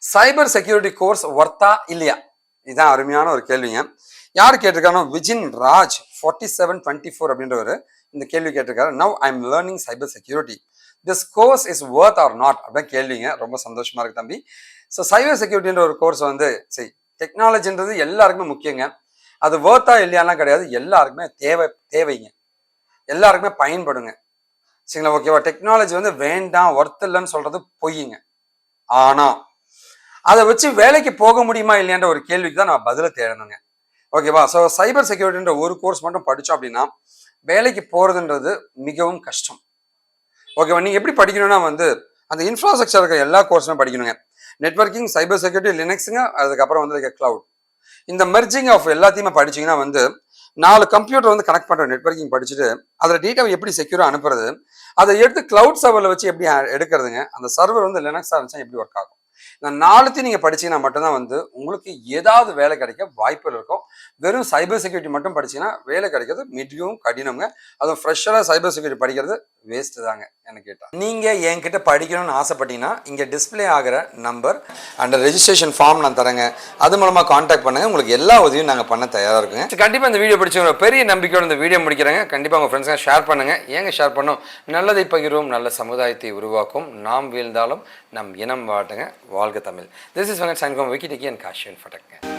Cyber security course ஒர்த்தா இல்லையா? இதுதான் அருமையான ஒரு கேள்விங்க. யார் கேட்டிருக்காங்கன்னா விஜின் ராஜ் 4724 அப்படின்றவர் இந்த கேள்வி கேட்டிருக்காரு. Now I am learning cyber security, this course is worth or not அப்படின்னு கேள்விங்க. ரொம்ப சந்தோஷமா இருக்கு தம்பி. ஸோ சைபர் செக்யூரிட்டின்ற ஒரு கோர்ஸ் வந்து சரி, டெக்னாலஜின்றது எல்லாருக்குமே முக்கியங்க. அது ஒர்த்தா இல்லையாலாம் கிடையாது, எல்லாருக்குமே தேவைங்க, எல்லாருக்குமே பயன்படுங்க. சரிங்களா? ஓகேவா? டெக்னாலஜி வந்து வேண்டாம் ஒர்த் இல்லைன்னு சொல்றது பொய்யுங்க. ஆனா அதை வச்சு வேலைக்கு போக முடியுமா இல்லையான்ற ஒரு கேள்விக்கு தான் நான் பதில தேடணுங்க. ஓகேவா? ஸோ சைபர் செக்யூரிட்டின்ற ஒரு கோர்ஸ் மட்டும் படித்தோம் அப்படின்னா வேலைக்கு போகிறதுன்றது மிகவும் கஷ்டம். ஓகேவா? நீங்கள் எப்படி படிக்கணும்னா வந்து அந்த இன்ஃப்ராஸ்ட்ரக்சர் இருக்கிற எல்லா கோர்ஸுமே படிக்கணுங்க. நெட்வொர்க்கிங், சைபர் செக்யூரிட்டி, லினக்ஸுங்க, அதுக்கப்புறம் வந்து கிளவுட். இந்த மெர்ஜிங் ஆஃப் எல்லாத்தையுமே படிச்சிங்கன்னா வந்து 4 கம்ப்யூட்டர் வந்து கனெக்ட் பண்ணுற நெட்வொர்க்கிங் படிச்சுட்டு அதில் டேட்டாவை எப்படி செக்யூராக அனுப்புறது, அதை எடுத்து கிளவுட் சர்வரில் வச்சு எப்படி எடுக்கிறதுங்க, அந்த சர்வர் வந்து லினக்ஸாக இருந்துச்சா எப்படி ஒர்க் ஆகும். இந்த 4த்தையும் நீங்கள் படிச்சீங்கன்னா மட்டும்தான் வந்து உங்களுக்கு ஏதாவது வேலை கிடைக்க வாய்ப்புகள் இருக்கும். வெறும் சைபர் செக்யூரிட்டி மட்டும் படிச்சீங்கன்னா வேலை கிடைக்கிறது மிகவும் கடினங்க. அதுவும் ஃப்ரெஷராக சைபர் செக்யூரிட்டி படிக்கிறது வேஸ்ட்டு தாங்க என்ன கேட்டால். நீங்கள் என்கிட்ட படிக்கணும்னு ஆசைப்பட்டீங்கன்னா இங்கே டிஸ்பிளே ஆகிற நம்பர் அண்ட் ரெஜிஸ்ட்ரேஷன் ஃபார்ம் நான் தரேங்க. அது மூலமாக கான்டாக்ட் பண்ணுங்கள். உங்களுக்கு எல்லா உதவியும் நாங்கள் பண்ண தயாராக இருக்குங்க. கண்டிப்பாக இந்த வீடியோ பிடிச்சவங்க பெரிய நம்பிக்கையோட இந்த வீடியோ முடிக்கிறேங்க. கண்டிப்பாக உங்கள் ஃப்ரெண்ட்ஸுங்க ஷேர் பண்ணுங்கள். ஏங்க ஷேர் பண்ணோம்? நல்லதை பகிர்வோம், நல்ல சமுதாயத்தை உருவாக்கும். நாம் வீழ்ந்தாலும் நம் இனம் வாட்டுங்க. வாழ்க Tamil. This is Venkat Sangam, Wiki Tiki and Kaashiv Infotech.